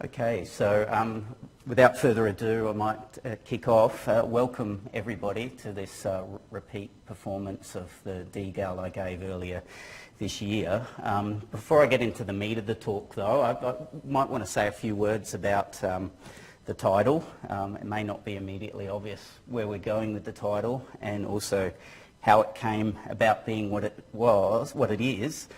Okay, so without further ado, I might kick off. Welcome everybody to this repeat performance of the DGAL I gave earlier this year. Before I get into the meat of the talk though, I might want to say a few words about the title. It may not be immediately obvious where we're going with the title, and also how it came about being what it is.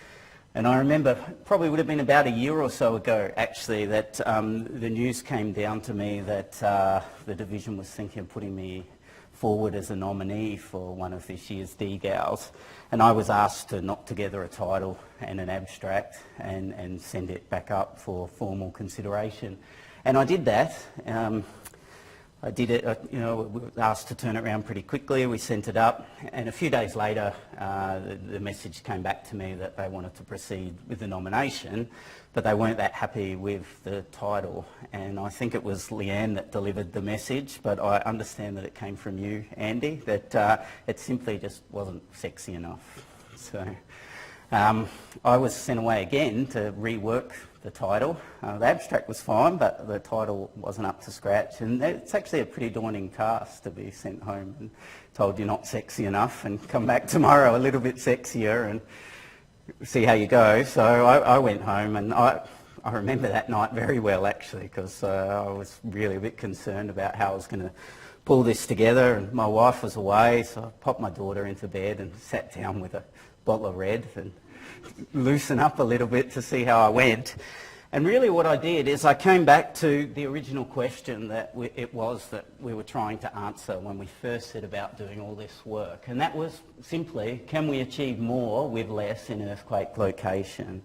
And I remember, probably would have been about a year or so ago actually, that the news came down to me that the division was thinking of putting me forward as a nominee for one of this year's DGALs. And I was asked to knock together a title and an abstract and send it back up for formal consideration. And I did that. I did it, we were asked to turn it around pretty quickly. We sent it up, and a few days later the message came back to me that they wanted to proceed with the nomination, but they weren't that happy with the title. And I think it was Leanne that delivered the message, but I understand that it came from you, Andy, that it simply just wasn't sexy enough. So I was sent away again to rework the title. The abstract was fine, but the title wasn't up to scratch, and it's actually a pretty daunting task to be sent home and told you're not sexy enough and come back tomorrow a little bit sexier and see how you go. So I went home, and I remember that night very well actually, because I was really a bit concerned about how I was going to pull this together, and my wife was away, so I popped my daughter into bed and sat down with a bottle of red and loosen up a little bit to see how I went. And really what I did is I came back to the original question that it was that we were trying to answer when we first set about doing all this work, and that was simply, can we achieve more with less in earthquake location?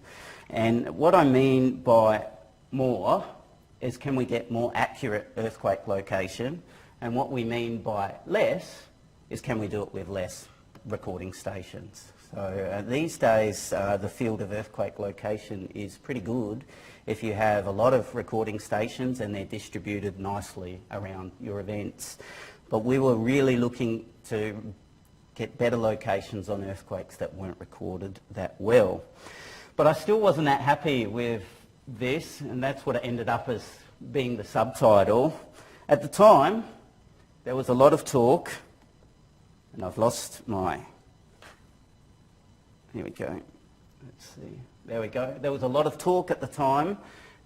And what I mean by more is, can we get more accurate earthquake location? And what we mean by less is, can we do it with less recording stations? So these days the field of earthquake location is pretty good if you have a lot of recording stations and they're distributed nicely around your events. But we were really looking to get better locations on earthquakes that weren't recorded that well. But I still wasn't that happy with this, and that's what it ended up as being the subtitle. At the time there was a lot of talk, and I've lost my... Here we go. Let's see. There we go. There was a lot of talk at the time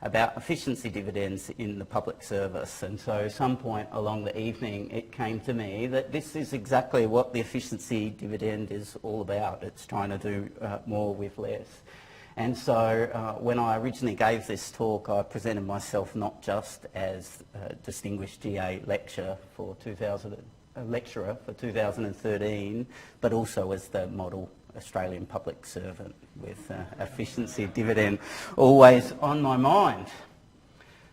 about efficiency dividends in the public service, and so at some point along the evening it came to me that this is exactly what the efficiency dividend is all about. It's trying to do more with less. And so when I originally gave this talk, I presented myself not just as a distinguished GA lecturer for 2013, but also as the model Australian public servant with efficiency dividend always on my mind.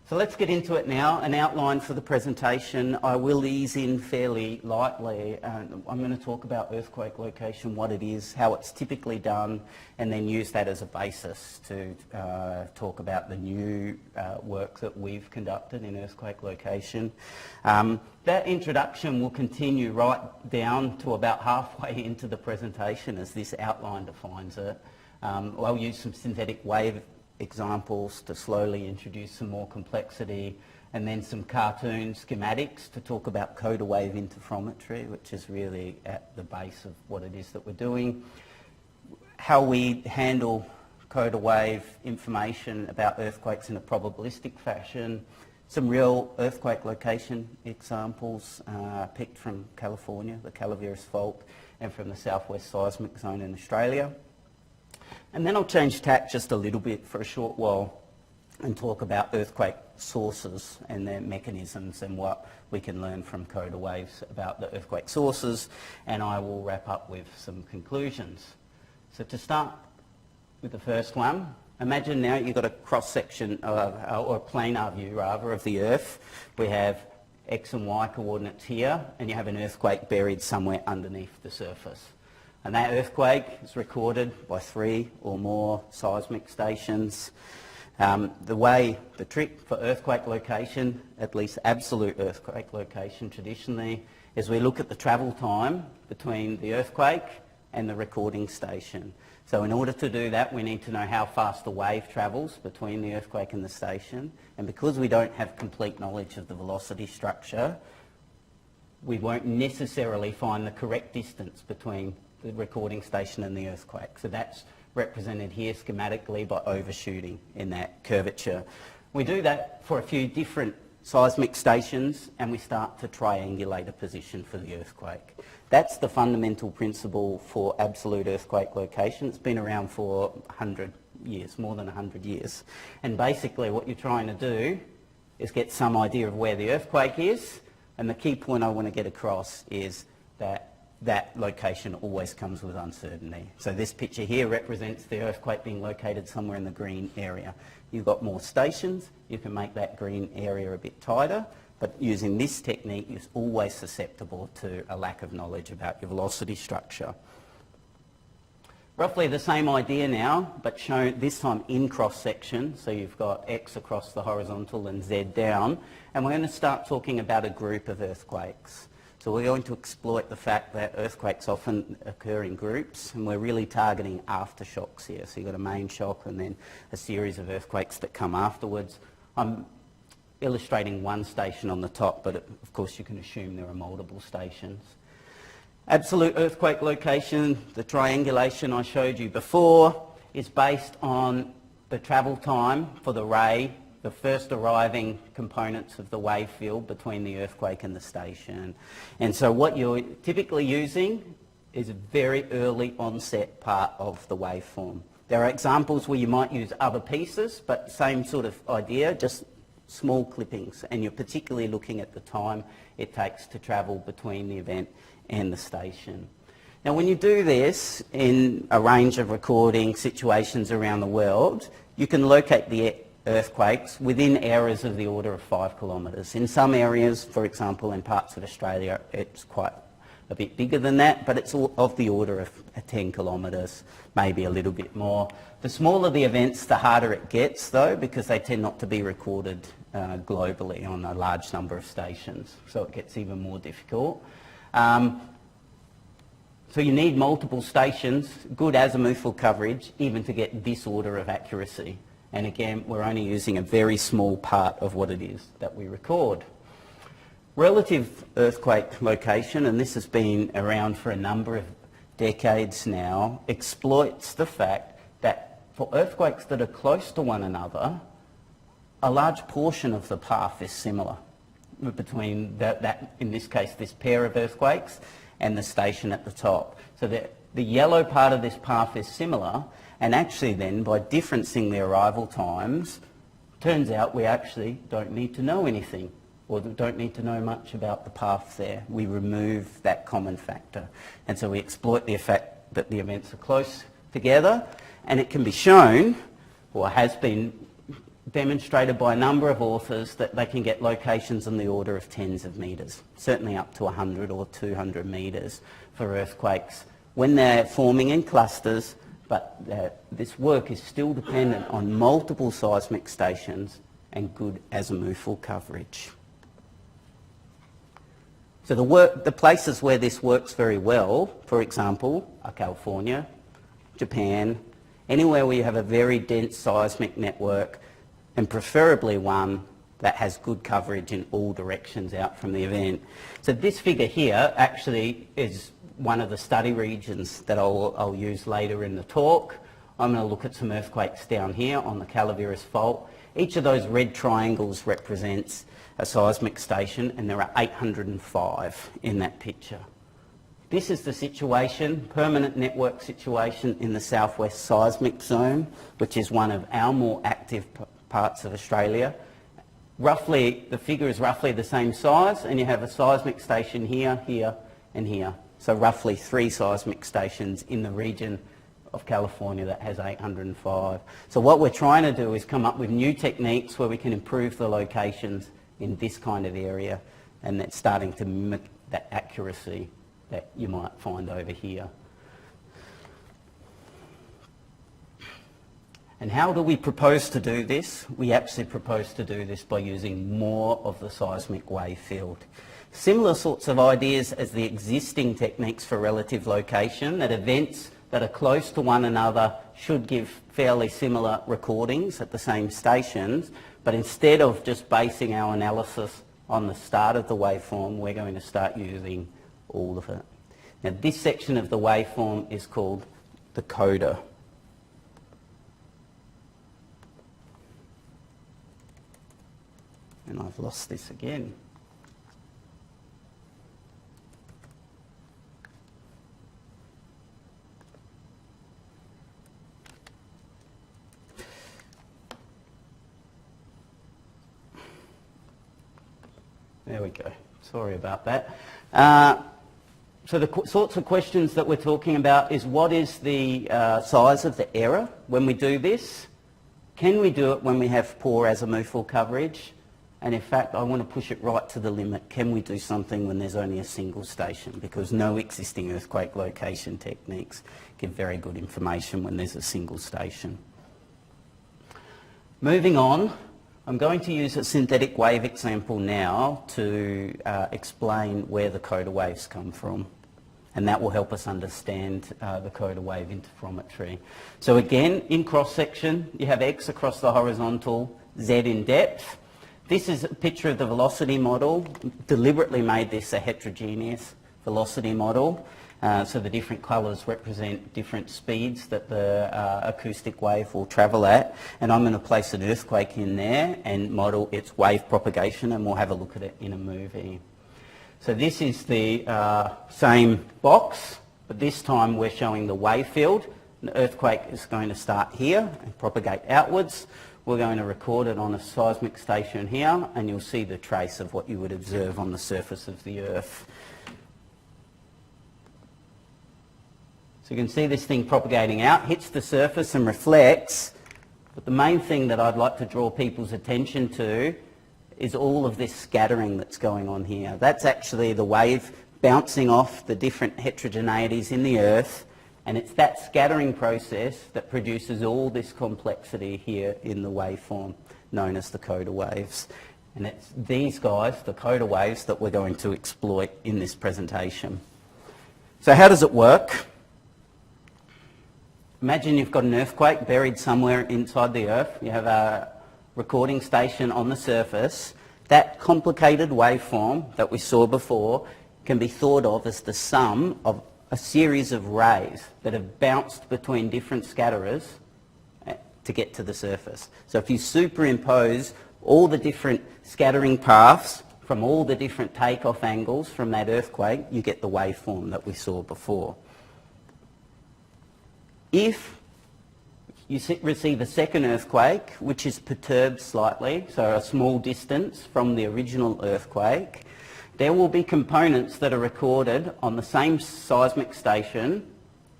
So let's get into it now. An outline for the presentation. I will ease in fairly lightly. I'm going to talk about earthquake location, what it is, how it's typically done, and then use that as a basis to talk about the new work that we've conducted in earthquake location. That introduction will continue right down to about halfway into the presentation as this outline defines it. I'll use some synthetic wave examples to slowly introduce some more complexity, and then some cartoon schematics to talk about coda wave interferometry, which is really at the base of what it is that we're doing. How we handle coda wave information about earthquakes in a probabilistic fashion. Some real earthquake location examples picked from California, the Calaveras Fault, and from the southwest seismic zone in Australia. And then I'll change tack just a little bit for a short while and talk about earthquake sources and their mechanisms and what we can learn from coda waves about the earthquake sources, and I will wrap up with some conclusions. So to start with the first one, imagine now you've got a cross-section, or a planar view rather, of the Earth. We have X and Y coordinates here, and you have an earthquake buried somewhere underneath the surface. And that earthquake is recorded by 3 or more seismic stations. The trick for earthquake location, at least absolute earthquake location traditionally, is we look at the travel time between the earthquake and the recording station. So in order to do that, we need to know how fast the wave travels between the earthquake and the station. And because we don't have complete knowledge of the velocity structure, we won't necessarily find the correct distance between the recording station and the earthquake. So that's represented here schematically by overshooting in that curvature. We do that for a few different seismic stations, and we start to triangulate a position for the earthquake. That's the fundamental principle for absolute earthquake location. It's been around for 100 years, more than 100 years. And basically what you're trying to do is get some idea of where the earthquake is, and the key point I want to get across is that that location always comes with uncertainty. So this picture here represents the earthquake being located somewhere in the green area. You've got more stations, you can make that green area a bit tighter, but using this technique you're always susceptible to a lack of knowledge about your velocity structure. Roughly the same idea now, but shown this time in cross-section. So you've got X across the horizontal and Z down, and we're going to start talking about a group of earthquakes. So we're going to exploit the fact that earthquakes often occur in groups, and we're really targeting aftershocks here. So you've got a main shock and then a series of earthquakes that come afterwards. I'm illustrating one station on the top, but of course you can assume there are multiple stations. Absolute earthquake location, the triangulation I showed you before, is based on the travel time for the ray, the first arriving components of the wave field between the earthquake and the station. And so what you're typically using is a very early onset part of the waveform. There are examples where you might use other pieces, but same sort of idea, just small clippings, and you're particularly looking at the time it takes to travel between the event and the station. Now when you do this in a range of recording situations around the world, you can locate the earthquakes within areas of the order of 5 kilometres. In some areas, for example in parts of Australia, it's quite a bit bigger than that, but it's of the order of 10 kilometres, maybe a little bit more. The smaller the events, the harder it gets though, because they tend not to be recorded globally on a large number of stations, so it gets even more difficult. So you need multiple stations, good azimuthal coverage, even to get this order of accuracy. And again, we're only using a very small part of what it is that we record. Relative earthquake location, and this has been around for a number of decades now, exploits the fact that for earthquakes that are close to one another, a large portion of the path is similar between in this case, this pair of earthquakes and the station at the top. So the yellow part of this path is similar, and actually then by differencing the arrival times, turns out we actually don't need to know anything, or don't need to know much about the path there. We remove that common factor. And so we exploit the effect that the events are close together, and it can be shown, or has been demonstrated by a number of authors, that they can get locations in the order of tens of metres, certainly up to 100 or 200 metres for earthquakes when they're forming in clusters, but this work is still dependent on multiple seismic stations and good azimuthal coverage. So the places where this works very well, for example, are California, Japan, anywhere where you have a very dense seismic network, and preferably one that has good coverage in all directions out from the event. So this figure here actually is one of the study regions that I'll use later in the talk. I'm going to look at some earthquakes down here on the Calaveras Fault. Each of those red triangles represents a seismic station, and there are 805 in that picture. This is the situation, permanent network situation in the southwest seismic zone, which is one of our more active parts of Australia. Roughly, the figure is roughly the same size, and you have a seismic station here, here and here. So roughly 3 seismic stations in the region of California that has 805. So what we're trying to do is come up with new techniques where we can improve the locations in this kind of area, and that's starting to mimic that accuracy that you might find over here. And how do we propose to do this? We actually propose to do this by using more of the seismic wave field. Similar sorts of ideas as the existing techniques for relative location, that events that are close to one another should give fairly similar recordings at the same stations, but instead of just basing our analysis on the start of the waveform, we're going to start using all of it. Now this section of the waveform is called the coda. And I've lost this again. There we go. Sorry about that. So the sorts of questions that we're talking about is what is the size of the error when we do this? Can we do it when we have poor azimuthal coverage? And in fact, I want to push it right to the limit. Can we do something when there's only a single station? Because no existing earthquake location techniques give very good information when there's a single station. Moving on, I'm going to use a synthetic wave example now to explain where the coda waves come from. And that will help us understand the coda wave interferometry. So again, in cross-section, you have X across the horizontal, Z in depth. This is a picture of the velocity model. Deliberately made this a heterogeneous velocity model. So the different colours represent different speeds that the acoustic wave will travel at. And I'm going to place an earthquake in there and model its wave propagation, and we'll have a look at it in a movie. So this is the same box, but this time we're showing the wave field. The earthquake is going to start here and propagate outwards. We're going to record it on a seismic station here, and you'll see the trace of what you would observe on the surface of the Earth. So you can see this thing propagating out, hits the surface and reflects, but the main thing that I'd like to draw people's attention to is all of this scattering that's going on here. That's actually the wave bouncing off the different heterogeneities in the Earth, and it's that scattering process that produces all this complexity here in the waveform, known as the coda waves. And it's these guys, the coda waves, that we're going to exploit in this presentation. So how does it work? Imagine you've got an earthquake buried somewhere inside the Earth. You have a recording station on the surface. That complicated waveform that we saw before can be thought of as the sum of a series of rays that have bounced between different scatterers to get to the surface. So if you superimpose all the different scattering paths from all the different takeoff angles from that earthquake, you get the waveform that we saw before. If you receive a second earthquake, which is perturbed slightly, so a small distance from the original earthquake, there will be components that are recorded on the same seismic station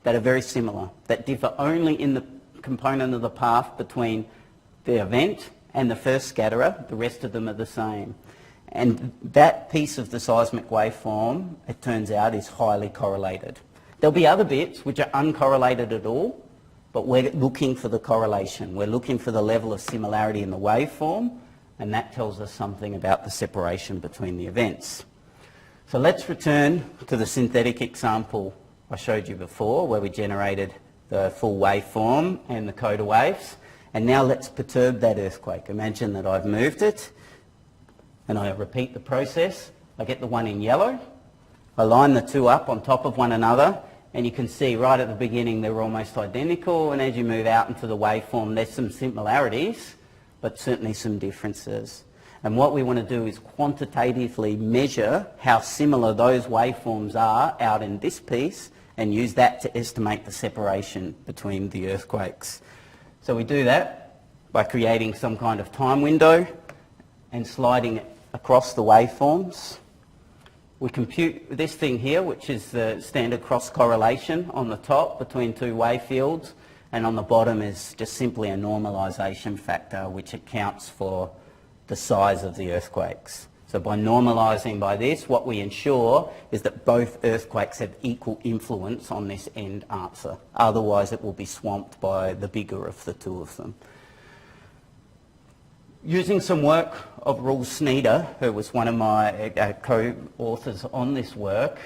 that are very similar, that differ only in the component of the path between the event and the first scatterer. The rest of them are the same. And that piece of the seismic waveform, it turns out, is highly correlated. There'll be other bits which are uncorrelated at all, but we're looking for the correlation. We're looking for the level of similarity in the waveform, and that tells us something about the separation between the events. So let's return to the synthetic example I showed you before, where we generated the full waveform and the coda waves. And now let's perturb that earthquake. Imagine that I've moved it, and I repeat the process. I get the one in yellow. I line the two up on top of one another, and you can see right at the beginning they're almost identical, and as you move out into the waveform there's some similarities, but certainly some differences. And what we want to do is quantitatively measure how similar those waveforms are out in this piece, and use that to estimate the separation between the earthquakes. So we do that by creating some kind of time window and sliding it across the waveforms. We compute this thing here, which is the standard cross correlation on the top between two wave fields, and on the bottom is just simply a normalisation factor which accounts for the size of the earthquakes. So by normalising by this, what we ensure is that both earthquakes have equal influence on this end answer. Otherwise it will be swamped by the bigger of the two of them. Using some work of Roel Sneeder, who was one of my co-authors on this work,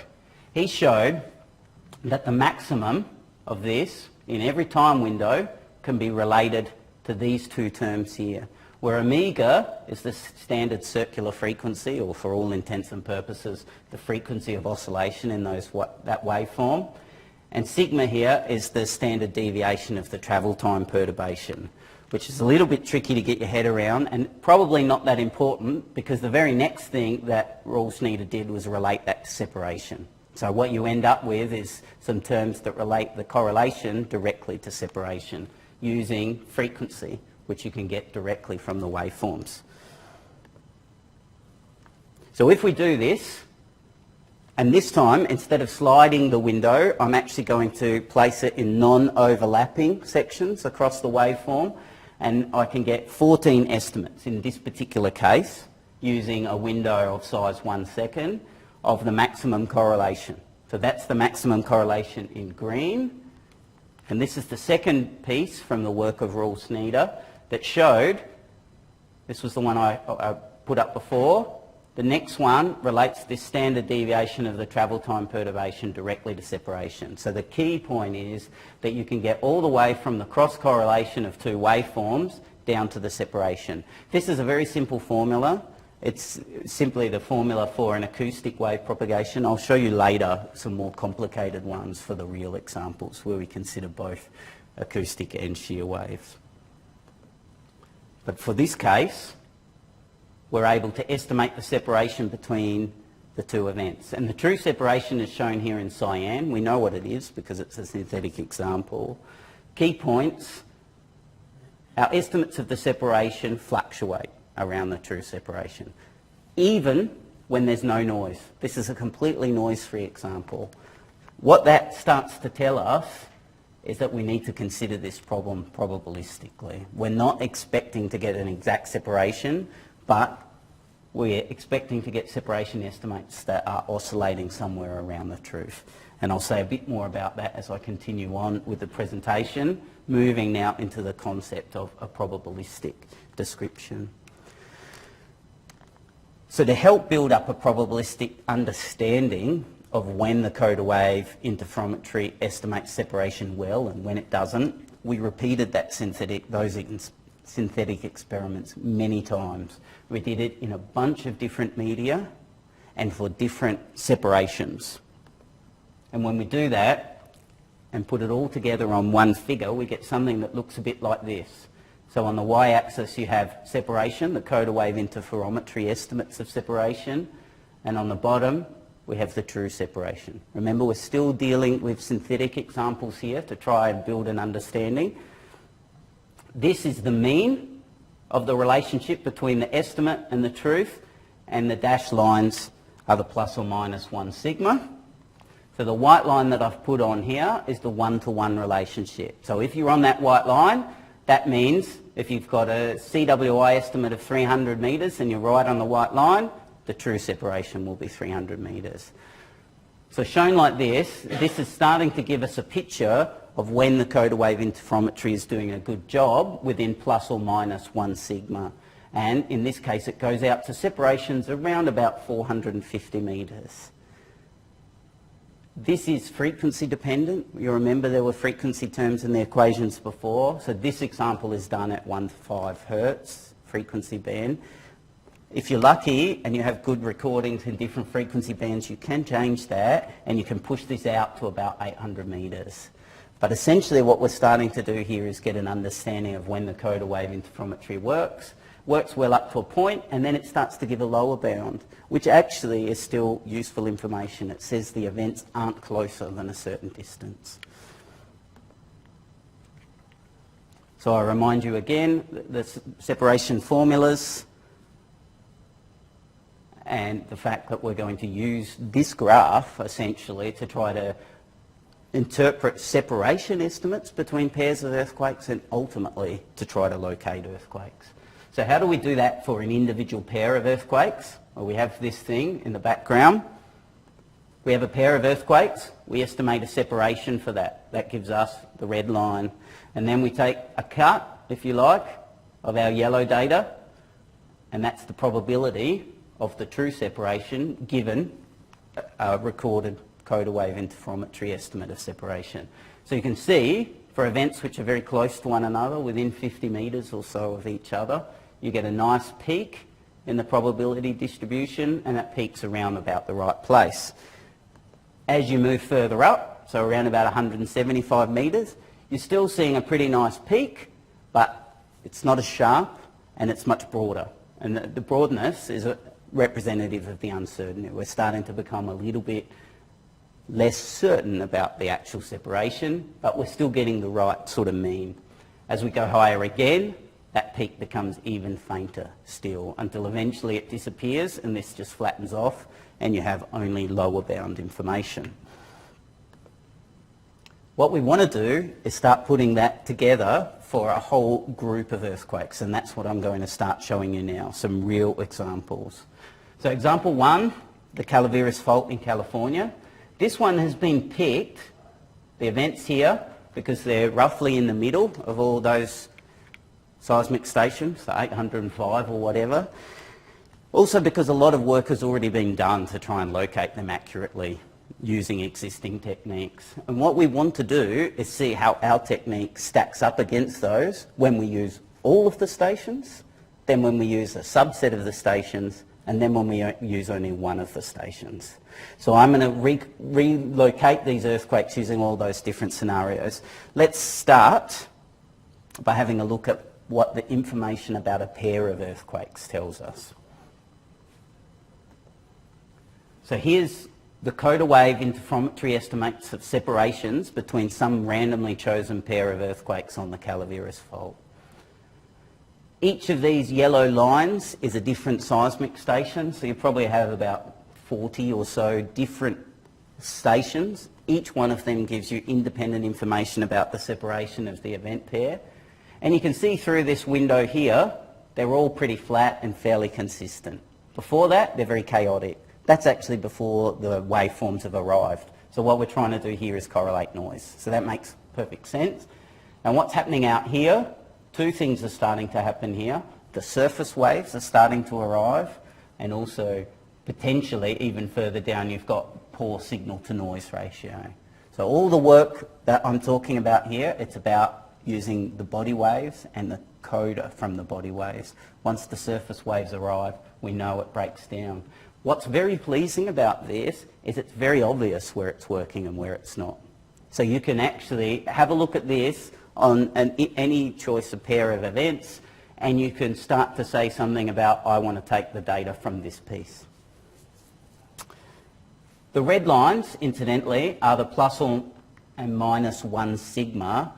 he showed that the maximum of this in every time window can be related to these two terms here, where omega is the standard circular frequency, or for all intents and purposes, the frequency of oscillation in that waveform, and sigma here is the standard deviation of the travel time perturbation, which is a little bit tricky to get your head around and probably not that important, because the very next thing that Rawls-Sneeder did was relate that to separation. So what you end up with is some terms that relate the correlation directly to separation using frequency, which you can get directly from the waveforms. So if we do this, and this time, instead of sliding the window, I'm actually going to place it in non-overlapping sections across the waveform, and I can get 14 estimates in this particular case using a window of size 1 second of the maximum correlation. So that's the maximum correlation in green, and this is the second piece from the work of Rawls-Sneeder that showed, this was the one I put up before, the next one relates this standard deviation of the travel time perturbation directly to separation. So the key point is that you can get all the way from the cross correlation of two waveforms down to the separation. This is a very simple formula. It's simply the formula for an acoustic wave propagation. I'll show you later some more complicated ones for the real examples where we consider both acoustic and shear waves. But for this case, we're able to estimate the separation between the two events. And the true separation is shown here in cyan. We know what it is because it's a synthetic example. Key points, our estimates of the separation fluctuate around the true separation, even when there's no noise. This is a completely noise-free example. What that starts to tell us is that we need to consider this problem probabilistically. We're not expecting to get an exact separation, but we're expecting to get separation estimates that are oscillating somewhere around the truth. And I'll say a bit more about that as I continue on with the presentation, moving now into the concept of a probabilistic description. So to help build up a probabilistic understanding of when the coda wave interferometry estimates separation well and when it doesn't, we repeated those synthetic experiments many times. We did it in a bunch of different media and for different separations. And when we do that and put it all together on one figure, we get something that looks a bit like this. So on the y-axis you have separation, the coda wave interferometry estimates of separation, and on the bottom we have the true separation. Remember, we're still dealing with synthetic examples here to try and build an understanding. This is the mean of the relationship between the estimate and the truth, and the dashed lines are the plus or minus 1 sigma. So the white line that I've put on here is the one-to-one relationship. So if you're on that white line, that means if you've got a CWI estimate of 300 metres and you're right on the white line, the true separation will be 300 metres. So shown like this is starting to give us a picture of when the coda wave interferometry is doing a good job within plus or minus 1 sigma. And in this case it goes out to separations around about 450 metres. This is frequency dependent. You remember there were frequency terms in the equations before. So this example is done at 1 to 5 hertz frequency band. If you're lucky and you have good recordings in different frequency bands, you can change that and you can push this out to about 800 metres. But essentially what we're starting to do here is get an understanding of when the coda wave interferometry works well up to a point, and then it starts to give a lower bound, which actually is still useful information. It says the events aren't closer than a certain distance. So I remind you again, the separation formulas and the fact that we're going to use this graph essentially to try to interpret separation estimates between pairs of earthquakes and ultimately to try to locate earthquakes. So how do we do that for an individual pair of earthquakes? Well, we have this thing in the background. We have a pair of earthquakes. We estimate a separation for that. That gives us the red line. And then we take a cut, if you like, of our yellow data, and that's the probability of the true separation given a recorded coda wave interferometry estimate of separation. So you can see for events which are very close to one another, within 50 metres or so of each other, you get a nice peak in the probability distribution, and that peak's around about the right place. As you move further up, so around about 175 metres, you're still seeing a pretty nice peak, but it's not as sharp and it's much broader. And the broadness is representative of the uncertainty. We're starting to become a little bit less certain about the actual separation, but we're still getting the right sort of mean. As we go higher again, that peak becomes even fainter still, until eventually it disappears and this just flattens off and you have only lower bound information. What we want to do is start putting that together for a whole group of earthquakes, and that's what I'm going to start showing you now, some real examples. So example 1, the Calaveras Fault in California. This one has been picked, the events here, because they're roughly in the middle of all those seismic stations, the 805 or whatever. Also because a lot of work has already been done to try and locate them accurately using existing techniques. And what we want to do is see how our technique stacks up against those when we use all of the stations, then when we use a subset of the stations, and then when we use only one of the stations. So I'm going to relocate these earthquakes using all those different scenarios. Let's start by having a look at what the information about a pair of earthquakes tells us. So here's the coda wave interferometry estimates of separations between some randomly chosen pair of earthquakes on the Calaveras Fault. Each of these yellow lines is a different seismic station, so you probably have about 40 or so different stations. Each one of them gives you independent information about the separation of the event pair. And you can see through this window here, they're all pretty flat and fairly consistent. Before that, they're very chaotic. That's actually before the waveforms have arrived. So what we're trying to do here is correlate noise. So that makes perfect sense. And what's happening out here, two things are starting to happen here. The surface waves are starting to arrive, and also potentially even further down you've got poor signal to noise ratio. So all the work that I'm talking about here, it's about using the body waves and the coda from the body waves. Once the surface waves arrive, we know it breaks down. What's very pleasing about this is it's very obvious where it's working and where it's not. So you can actually have a look at this on any choice of pair of events, and you can start to say something about, I want to take the data from this piece. The red lines, incidentally, are the plus or and minus 1 sigma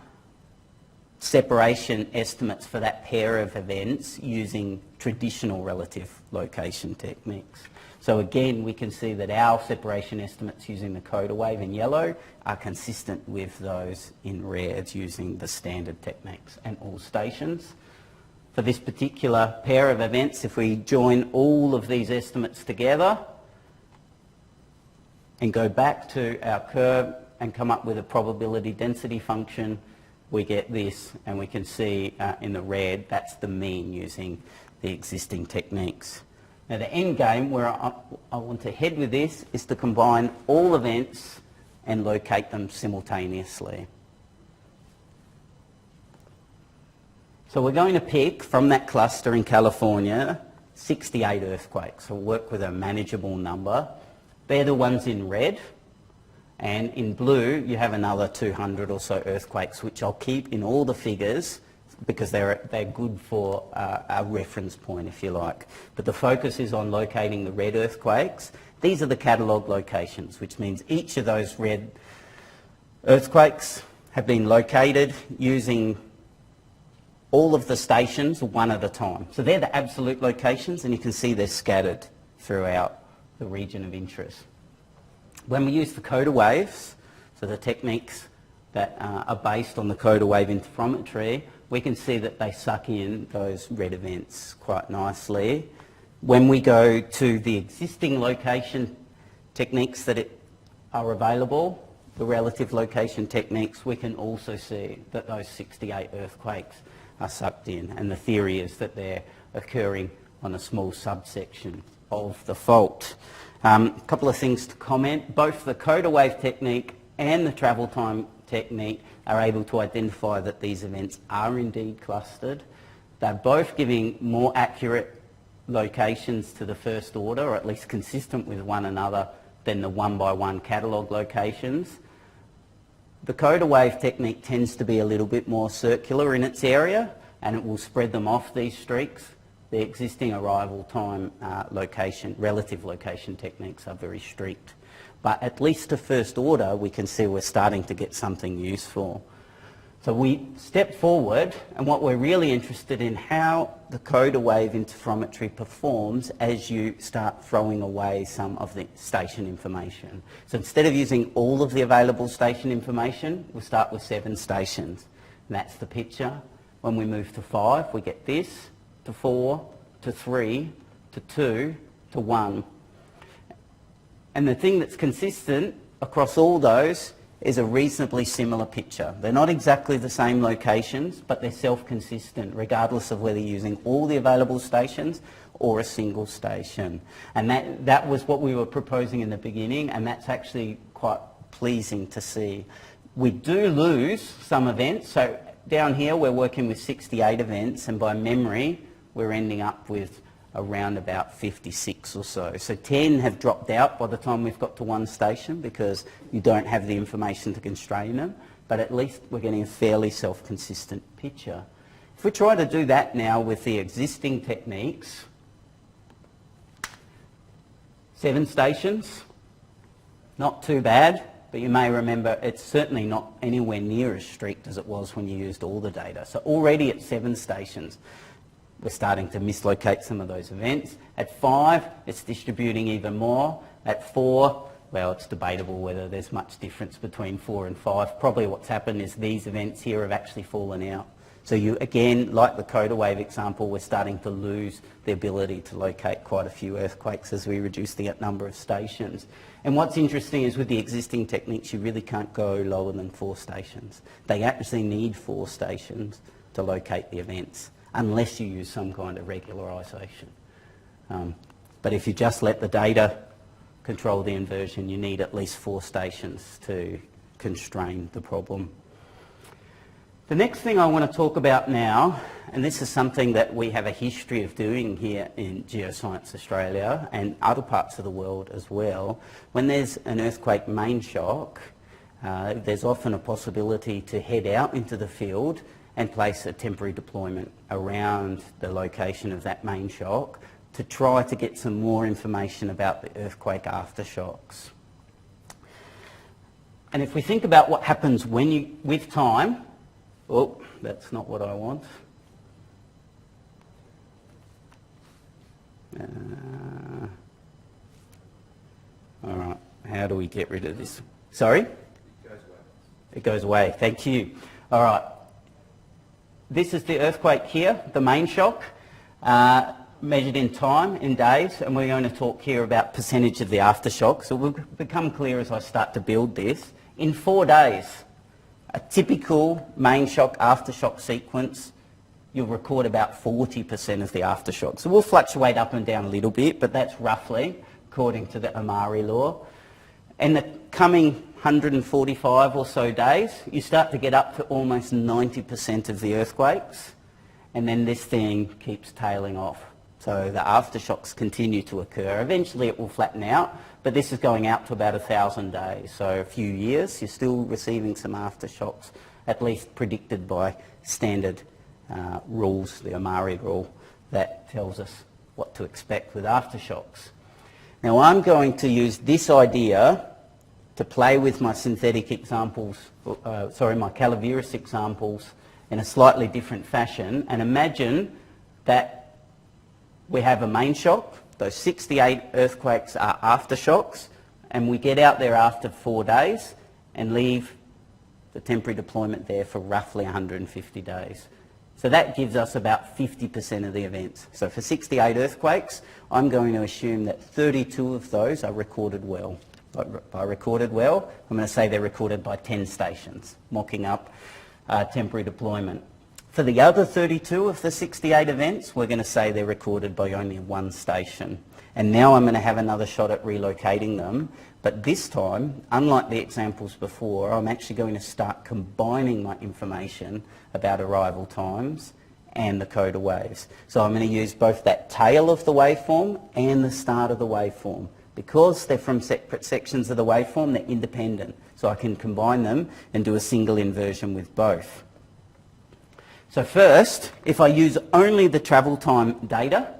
separation estimates for that pair of events using traditional relative location techniques. So again, we can see that our separation estimates using the coda wave in yellow are consistent with those in red using the standard techniques and all stations. For this particular pair of events, if we join all of these estimates together and go back to our curve and come up with a probability density function, we get this, and we can see in the red, that's the mean using the existing techniques. Now the end game where I want to head with this is to combine all events and locate them simultaneously. So we're going to pick from that cluster in California 68 earthquakes. So we'll work with a manageable number. They're the ones in red, and in blue you have another 200 or so earthquakes, which I'll keep in all the figures because they're good for a reference point, if you like. But the focus is on locating the red earthquakes. These are the catalogue locations, which means each of those red earthquakes have been located using all of the stations one at a time. So they're the absolute locations, and you can see they're scattered throughout the region of interest. When we use the coda waves, so the techniques that are based on the coda wave interferometry, we can see that they suck in those red events quite nicely. When we go to the existing location techniques that are available, the relative location techniques, we can also see that those 68 earthquakes are sucked in, and the theory is that they're occurring on a small subsection of the fault. A couple of things to comment. Both the coda wave technique and the travel time technique are able to identify that these events are indeed clustered. They're both giving more accurate locations to the first order, or at least consistent with one another, than the one-by-one catalogue locations. The coda wave technique tends to be a little bit more circular in its area, and it will spread them off, these streaks. The existing arrival time relative location techniques are very strict. But at least to first order, we can see we're starting to get something useful. So we step forward, and what we're really interested in, how the coda wave interferometry performs as you start throwing away some of the station information. So instead of using all of the available station information, we'll start with 7 stations. And that's the picture. When we move to 5, we get this, to 4, to 3, to 2, to 1. And the thing that's consistent across all those is a reasonably similar picture. They're not exactly the same locations, but they're self-consistent, regardless of whether you're using all the available stations or a single station. And that was what we were proposing in the beginning, and that's actually quite pleasing to see. We do lose some events. So down here we're working with 68 events, and by memory we're ending up with around about 56 or so. So 10 have dropped out by the time we've got to one station because you don't have the information to constrain them, but at least we're getting a fairly self-consistent picture. If we try to do that now with the existing techniques, 7 stations, not too bad, but you may remember it's certainly not anywhere near as strict as it was when you used all the data. So already at 7 stations, we're starting to mislocate some of those events. At 5, it's distributing even more. At 4, well, it's debatable whether there's much difference between 4 and 5. Probably what's happened is these events here have actually fallen out. So you, again, like the coda wave example, we're starting to lose the ability to locate quite a few earthquakes as we reduce the number of stations. And what's interesting is with the existing techniques, you really can't go lower than 4 stations. They actually need 4 stations to locate the events, unless you use some kind of regularisation. But if you just let the data control the inversion, you need at least 4 stations to constrain the problem. The next thing I want to talk about now, and this is something that we have a history of doing here in Geoscience Australia and other parts of the world as well, when there's an earthquake main shock, there's often a possibility to head out into the field and place a temporary deployment around the location of that main shock to try to get some more information about the earthquake aftershocks. And if we think about what happens when with time, oh, that's not what I want. All right, how do we get rid of this? Sorry? It goes away. It goes away, thank you. All right. This is the earthquake here, the main shock, measured in time, in days, and we're going to talk here about percentage of the aftershock. So it will become clear as I start to build this. In 4 days, a typical main shock aftershock sequence, you'll record about 40% of the aftershock. So we'll fluctuate up and down a little bit, but that's roughly according to the Amari law. In the coming 145 or so days, you start to get up to almost 90% of the earthquakes, and then this thing keeps tailing off. So the aftershocks continue to occur. Eventually it will flatten out, but this is going out to about 1,000 days. So a few years, you're still receiving some aftershocks, at least predicted by standard rules, the Amari rule, that tells us what to expect with aftershocks. Now I'm going to use this idea to play with my synthetic examples, my Calaveras examples in a slightly different fashion, and imagine that we have a main shock, those 68 earthquakes are aftershocks, and we get out there after 4 days and leave the temporary deployment there for roughly 150 days. So that gives us about 50% of the events. So for 68 earthquakes, I'm going to assume that 32 of those are recorded well. By recorded well, I'm going to say they're recorded by 10 stations, mocking up temporary deployment. For the other 32 of the 68 events, we're going to say they're recorded by only one station. And now I'm going to have another shot at relocating them. But this time, unlike the examples before, I'm actually going to start combining my information about arrival times and the coda waves. So I'm going to use both that tail of the waveform and the start of the waveform. Because they're from separate sections of the waveform, they're independent. So I can combine them and do a single inversion with both. So first, if I use only the travel time data,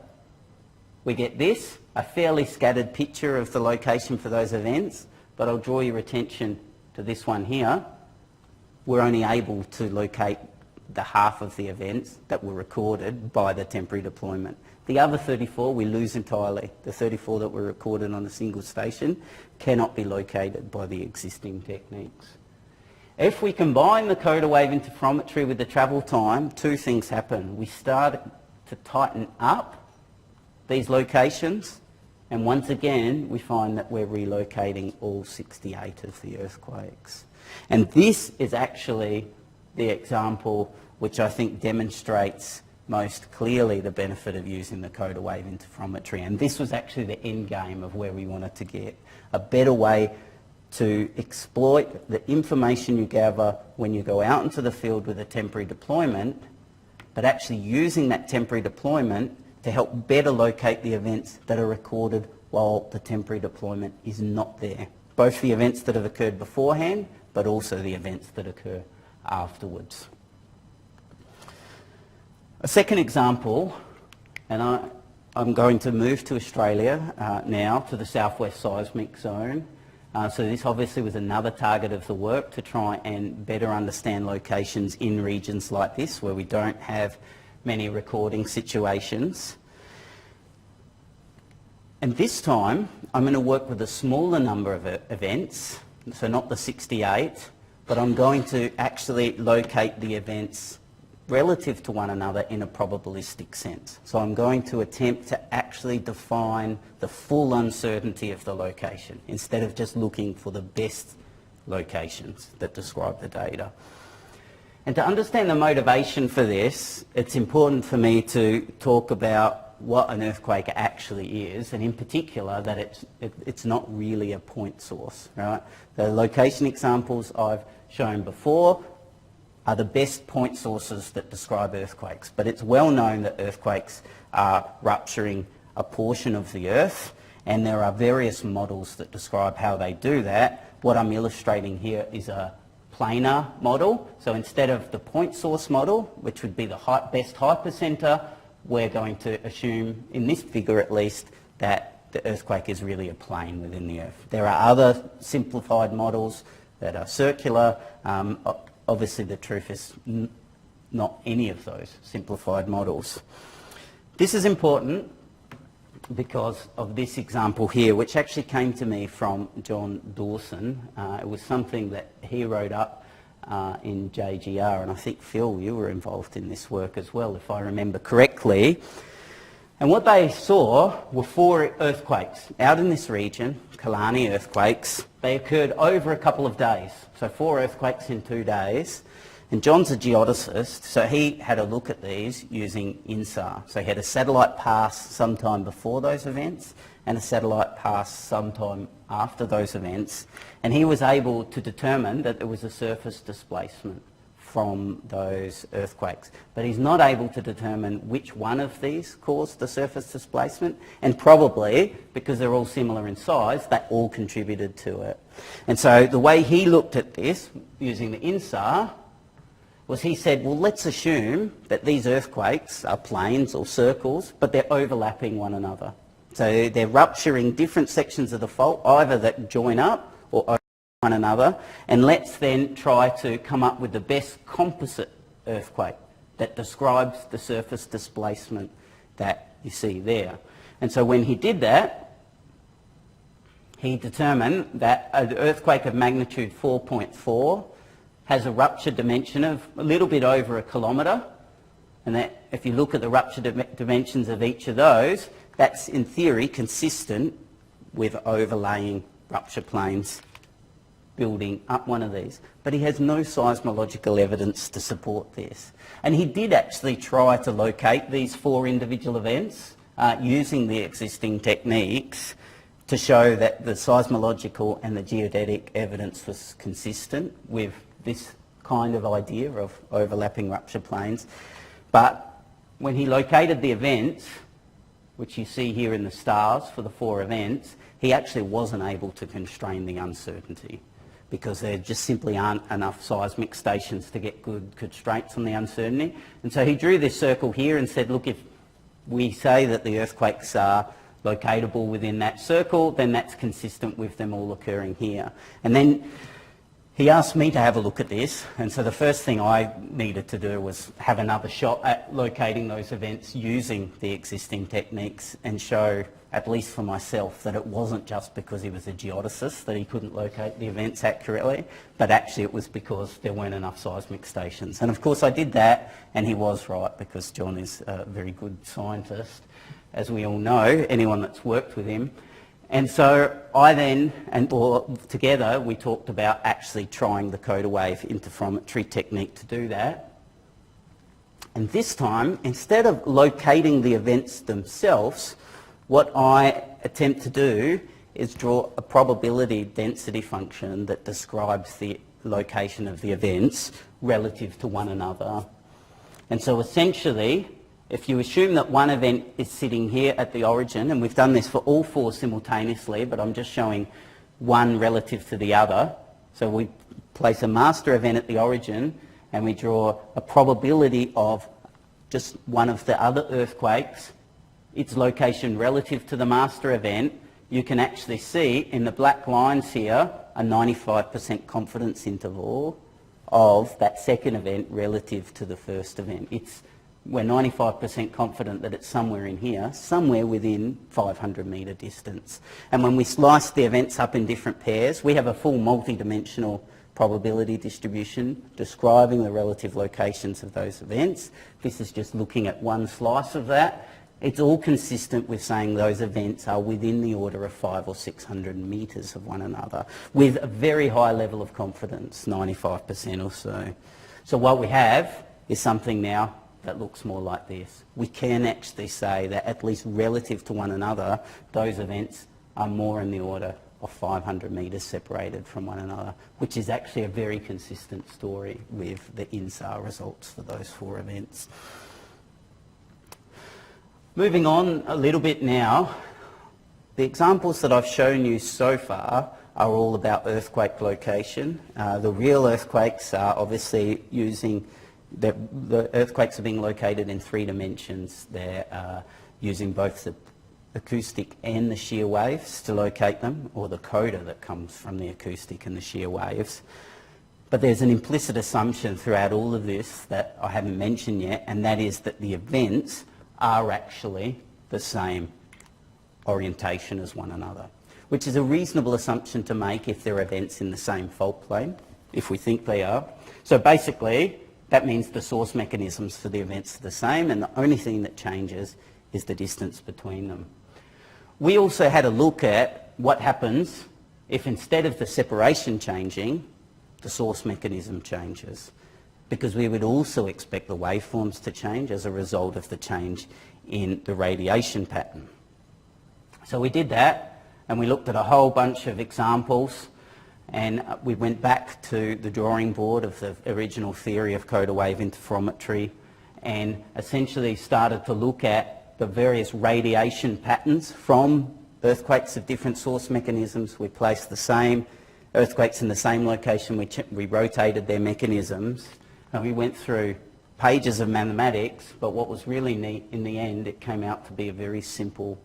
we get this, a fairly scattered picture of the location for those events, but I'll draw your attention to this one here. We're only able to locate the half of the events that were recorded by the temporary deployment. The other 34 we lose entirely. The 34 that were recorded on a single station cannot be located by the existing techniques. If we combine the coda wave interferometry with the travel time, two things happen. We start to tighten up these locations, and once again we find that we're relocating all 68 of the earthquakes. And this is actually the example which I think demonstrates most clearly the benefit of using the coda wave interferometry. And this was actually the end game of where we wanted to get. A better way to exploit the information you gather when you go out into the field with a temporary deployment, but actually using that temporary deployment to help better locate the events that are recorded while the temporary deployment is not there. Both the events that have occurred beforehand, but also the events that occur afterwards. A second example, and I'm going to move to Australia now, to the southwest seismic zone. So this obviously was another target of the work, to try and better understand locations in regions like this where we don't have many recording situations. And this time I'm going to work with a smaller number of events, so not the 68, but I'm going to actually locate the events relative to one another in a probabilistic sense. So I'm going to attempt to actually define the full uncertainty of the location instead of just looking for the best locations that describe the data. And to understand the motivation for this, it's important for me to talk about what an earthquake actually is, and in particular that it's not really a point source, right? The location examples I've shown before are the best point sources that describe earthquakes, but it's well known that earthquakes are rupturing a portion of the earth, and there are various models that describe how they do that. What I'm illustrating here is a planar model. So instead of the point source model, which would be the best hypercenter, we're going to assume, in this figure at least, that the earthquake is really a plane within the earth. There are other simplified models that are circular. Obviously the truth is not any of those simplified models. This is important because of this example here, which actually came to me from John Dawson. It was something that he wrote up in JGR, and I think, Phil, you were involved in this work as well, if I remember correctly. And what they saw were 4 earthquakes out in this region, Killarney earthquakes. They occurred over a couple of days, so 4 earthquakes in 2 days. And John's a geodesist, so he had a look at these using INSAR. So he had a satellite pass sometime before those events and a satellite pass sometime after those events. And he was able to determine that there was a surface displacement from those earthquakes. But he's not able to determine which one of these caused the surface displacement, and probably, because they're all similar in size, that all contributed to it. And so the way he looked at this, using the INSAR, was he said, well, let's assume that these earthquakes are planes or circles, but they're overlapping one another. So they're rupturing different sections of the fault, either that join up or over one another, and let's then try to come up with the best composite earthquake that describes the surface displacement that you see there. And so when he did that, he determined that an earthquake of magnitude 4.4 has a rupture dimension of a little bit over 1 kilometre, and that if you look at the rupture dimensions of each of those, that's in theory consistent with overlaying rupture planes building up one of these, but he has no seismological evidence to support this. And he did actually try to locate these 4 individual events using the existing techniques to show that the seismological and the geodetic evidence was consistent with this kind of idea of overlapping rupture planes. But when he located the events, which you see here in the stars for the 4 events, he actually wasn't able to constrain the uncertainty because there just simply aren't enough seismic stations to get good constraints on the uncertainty. And so he drew this circle here and said, look, if we say that the earthquakes are locatable within that circle, then that's consistent with them all occurring here. And then he asked me to have a look at this, and so the first thing I needed to do was have another shot at locating those events using the existing techniques and show, at least for myself, that it wasn't just because he was a geodesist that he couldn't locate the events accurately, but actually it was because there weren't enough seismic stations. And of course I did that, and he was right, because John is a very good scientist, as we all know, anyone that's worked with him. And so I then, together, we talked about actually trying the coda wave interferometry technique to do that. And this time, instead of locating the events themselves, what I attempt to do is draw a probability density function that describes the location of the events relative to one another. And so essentially, if you assume that one event is sitting here at the origin, and we've done this for all 4 simultaneously, but I'm just showing one relative to the other. So we place a master event at the origin, and we draw a probability of just one of the other earthquakes, its location relative to the master event. You can actually see in the black lines here a 95% confidence interval of that second event relative to the first event. We're 95% confident that it's somewhere in here, somewhere within 500 metre distance. And when we slice the events up in different pairs, we have a full multi-dimensional probability distribution describing the relative locations of those events. This is just looking at one slice of that. It's all consistent with saying those events are within the order of 500 or 600 metres of one another, with a very high level of confidence, 95% or so. So what we have is something now that looks more like this. We can actually say that at least relative to one another, those events are more in the order of 500 metres separated from one another, which is actually a very consistent story with the INSAR results for those 4 events. Moving on a little bit now, the examples that I've shown you so far are all about earthquake location. The real earthquakes are obviously using the earthquakes are being located in 3 dimensions. They're using both the acoustic and the shear waves to locate them, or the coda that comes from the acoustic and the shear waves. But there's an implicit assumption throughout all of this that I haven't mentioned yet, and that is that the events are actually the same orientation as one another, which is a reasonable assumption to make if they're events in the same fault plane, if we think they are. So basically, that means the source mechanisms for the events are the same, and the only thing that changes is the distance between them. We also had a look at what happens if instead of the separation changing, the source mechanism changes, because we would also expect the waveforms to change as a result of the change in the radiation pattern. So we did that, and we looked at a whole bunch of examples, and we went back to the drawing board of the original theory of coda wave interferometry and essentially started to look at the various radiation patterns from earthquakes of different source mechanisms. We placed the same earthquakes in the same location, we rotated their mechanisms, and we went through pages of mathematics, but what was really neat in the end, it came out to be a very simple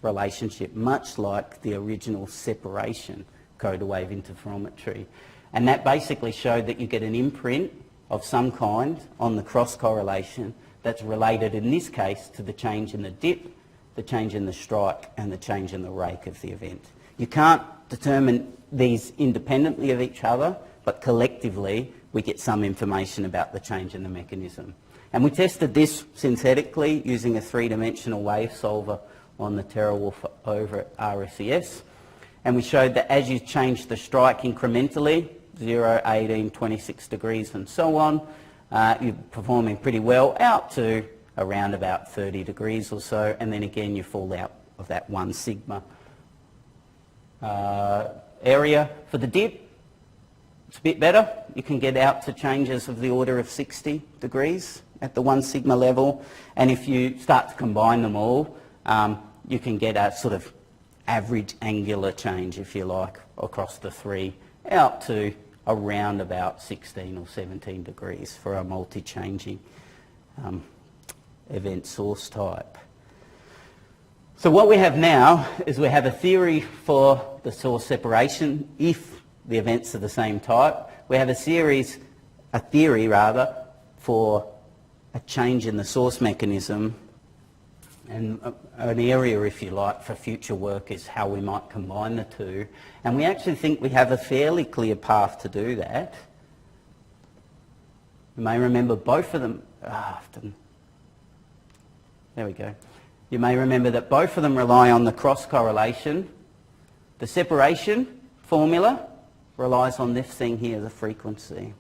relationship, much like the original separation coda wave interferometry. And that basically showed that you get an imprint of some kind on the cross correlation that's related in this case to the change in the dip, the change in the strike, and the change in the rake of the event. You can't determine these independently of each other, but collectively we get some information about the change in the mechanism. And we tested this synthetically using a 3-dimensional wave solver on the TerraWolf over at RSES. And we showed that as you change the strike incrementally, 0, 18, 26 degrees and so on, you're performing pretty well out to around about 30 degrees or so, and then again you fall out of that 1 sigma area. For the dip, it's a bit better. You can get out to changes of the order of 60 degrees at the 1 sigma level, and if you start to combine them all, you can get a sort of average angular change, if you like, across the 3 out to around about 16 or 17 degrees for a multi-changing event source type. So what we have now is we have a theory for the source separation if the events are the same type. We have a theory for a change in the source mechanism, and an area, if you like, for future work is how we might combine the two. And we actually think we have a fairly clear path to do that. You may remember both of them. There we go. You may remember that both of them rely on the cross correlation. The separation formula relies on this thing here, the frequency.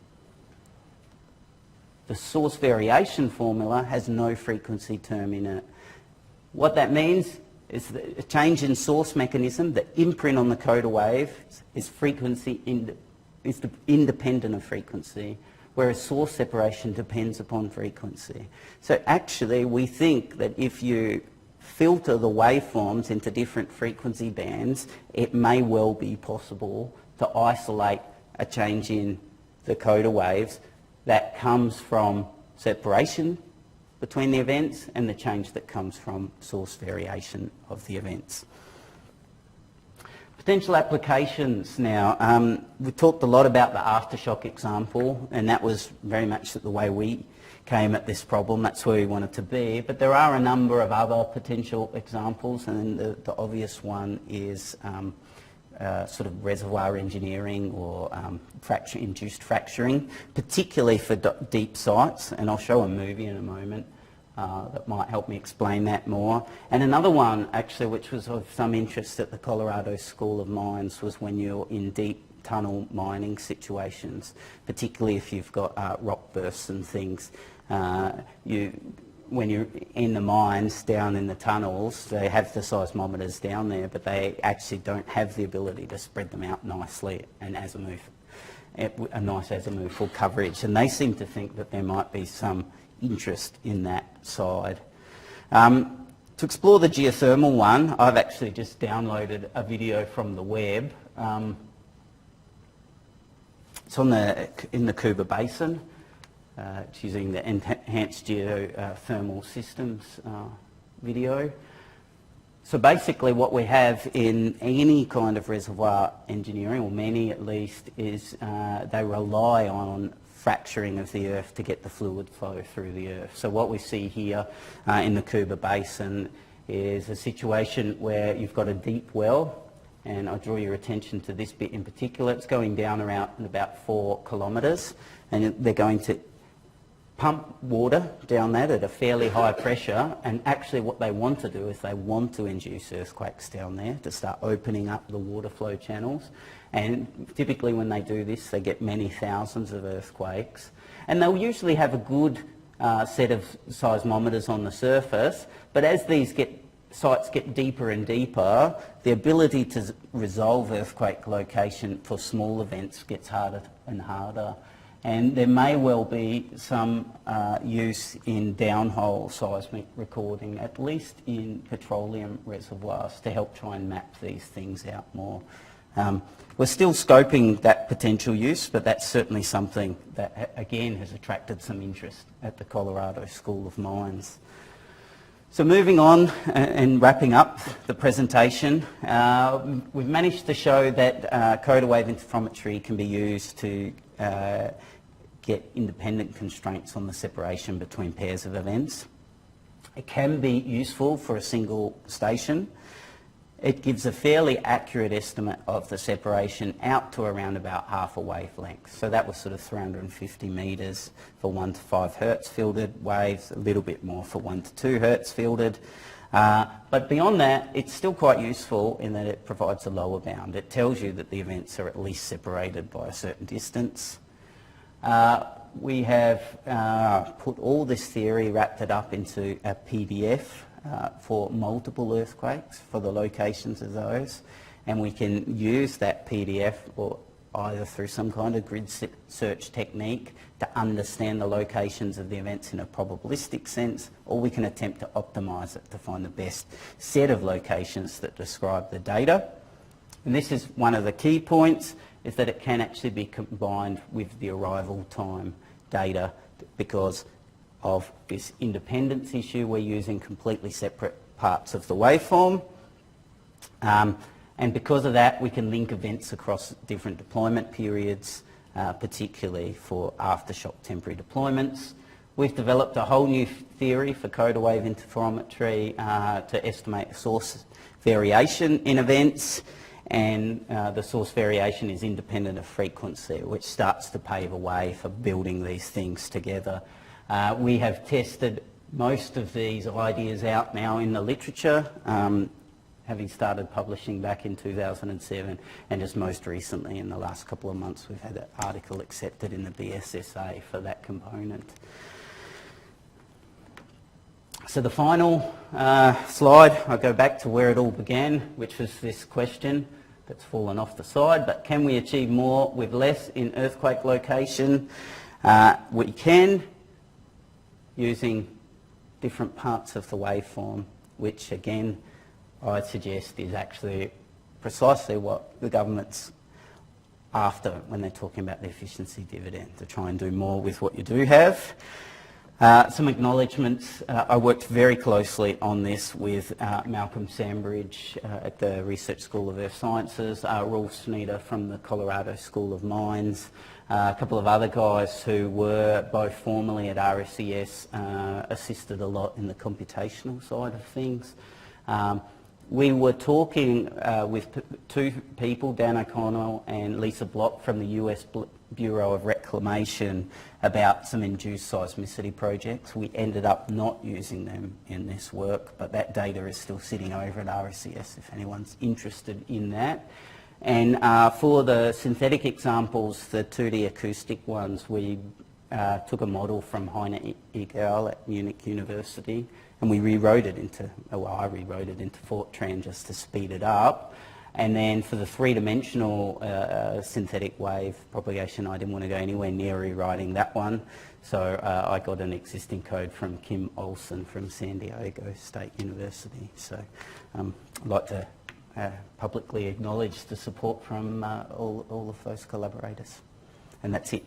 The source variation formula has no frequency term in it. What that means is that a change in source mechanism, the imprint on the coda wave is independent of frequency, whereas source separation depends upon frequency. So actually we think that if you filter the waveforms into different frequency bands, it may well be possible to isolate a change in the coda waves that comes from separation between the events and the change that comes from source variation of the events. Potential applications now. We talked a lot about the aftershock example, and that was very much the way we came at this problem. That's where we wanted to be. But there are a number of other potential examples, and the obvious one is sort of reservoir engineering or induced fracturing, particularly for deep sites, and I'll show a movie in a moment that might help me explain that more. And another one actually which was of some interest at the Colorado School of Mines was when you're in deep tunnel mining situations, particularly if you've got rock bursts and things. When you're in the mines down in the tunnels, they have the seismometers down there, but they actually don't have the ability to spread them out nicely and a nice azimuthal coverage. And they seem to think that there might be some interest in that side. To explore the geothermal one, I've actually just downloaded a video from the web. It's in the Cuba Basin. It's using the enhanced geothermal systems video. So basically what we have in any kind of reservoir engineering, or many at least, is they rely on fracturing of the earth to get the fluid flow through the earth. So what we see here in the Cuba Basin is a situation where you've got a deep well, and I draw your attention to this bit in particular. It's going down around about 4 kilometres, and they're going to pump water down that at a fairly high pressure, and actually what they want to do is they want to induce earthquakes down there to start opening up the water flow channels. And typically when they do this, they get many thousands of earthquakes, and they'll usually have a good set of seismometers on the surface, but as these sites get deeper and deeper, the ability to resolve earthquake location for small events gets harder and harder. And there may well be some use in downhole seismic recording, at least in petroleum reservoirs, to help try and map these things out more. We're still scoping that potential use, but that's certainly something that, again, has attracted some interest at the Colorado School of Mines. So moving on and wrapping up the presentation, we've managed to show that coda wave interferometry can be used to get independent constraints on the separation between pairs of events. It can be useful for a single station. It gives a fairly accurate estimate of the separation out to around about half a wavelength. So that was sort of 350 metres for 1 to 5 hertz filtered waves, a little bit more for 1 to 2 hertz filtered. But beyond that, it's still quite useful in that it provides a lower bound. It tells you that the events are at least separated by a certain distance. We have put all this theory, wrapped it up into a PDF for multiple earthquakes, for the locations of those, and we can use that PDF or either through some kind of grid search technique to understand the locations of the events in a probabilistic sense, or we can attempt to optimise it to find the best set of locations that describe the data. And this is one of the key points, is that it can actually be combined with the arrival time data because of this independence issue. We're using completely separate parts of the waveform. And because of that, we can link events across different deployment periods, particularly for aftershock temporary deployments. We've developed a whole new theory for coda wave interferometry to estimate source variation in events, and the source variation is independent of frequency, which starts to pave a way for building these things together. We have tested most of these ideas out now in the literature, having started publishing back in 2007, and just most recently in the last couple of months we've had an article accepted in the BSSA for that component. So the final slide, I'll go back to where it all began, which was this question that's fallen off the side, but can we achieve more with less in earthquake location? We can, using different parts of the waveform, which again I'd suggest is actually precisely what the government's after when they're talking about the efficiency dividend, to try and do more with what you do have. Some acknowledgements. I worked very closely on this with Malcolm Sambridge at the Research School of Earth Sciences, Rolf Sneeder from the Colorado School of Mines, a couple of other guys who were both formerly at RSES, assisted a lot in the computational side of things. We were talking with two people, Dan O'Connell and Lisa Block from the US Bureau of Reclamation, about some induced seismicity projects. We ended up not using them in this work, but that data is still sitting over at RSES if anyone's interested in that. And for the synthetic examples, the 2D acoustic ones, we took a model from Heine Egal at Munich University, and we rewrote it into, well, I rewrote it into Fortran just to speed it up. And then for the three-dimensional synthetic wave propagation, I didn't want to go anywhere near rewriting that one. So I got an existing code from Kim Olsen from San Diego State University. So I'd like to publicly acknowledge the support from all of those collaborators. And that's it.